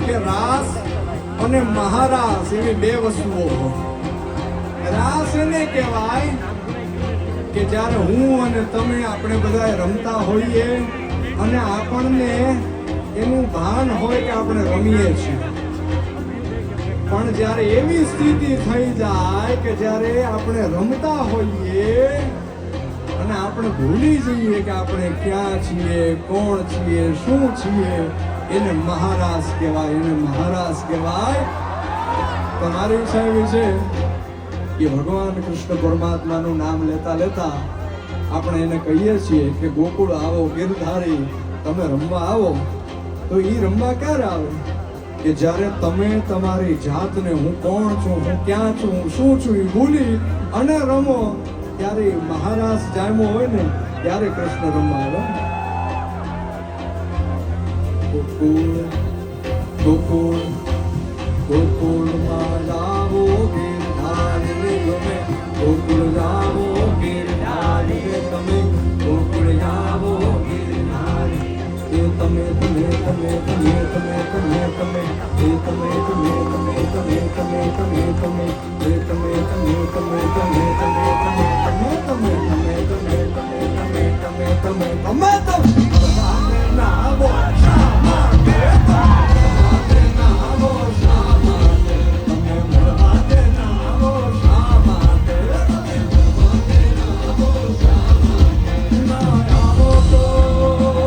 કે રાસ અને મહારાસ એવી બે વસ્તુઓ હોય. રાસ એને કહેવાય કે જ્યારે હું અને તમે આપણે બધા રમતા હોઈએ અને આપણને એનું ભાન હોય કે આપણે રમીએ છીએ, પણ જ્યારે એવી સ્થિતિ થઈ જાય કે જ્યારે આપણે રમતા હોઈએ અને આપણે ભૂલી જઈએ કે આપણે ક્યાં છીએ, કોણ છીએ, શું છીએ, એને મહારાસ કહેવાય. એને મહારાસ કહેવાય. તમારી ઈચ્છા એવી છે કે ભગવાન કૃષ્ણ પરમાત્માનું નામ લેતા લેતા આપણે એને કહીએ છીએ કે ગોકુળ આવો ગિરધારી, તમે રમવા આવો. તો એ રમવા ક્યારે આવે? કે જ્યારે તમે તમારી જાતને હું કોણ છું, હું ક્યાં છું, હું શું છું એ ભૂલી અને રમો. ત્યારે મહારાસ જામ્યો હોય ને ત્યારે કૃષ્ણ રમવા આવે. ગોકુળ ગોકુળ ગોકુળમાં જાવો ગિરધારી તમે, ગોકુળ જાવો ગિરધારી તમે, ગોકુળ જાવો ગિરધારી. એ તમે તમે તમે તમે તમે તમે તમે એ તમે તમે તમે તમે તમે તમે તમે એ તમે તમે તમે તમે તમે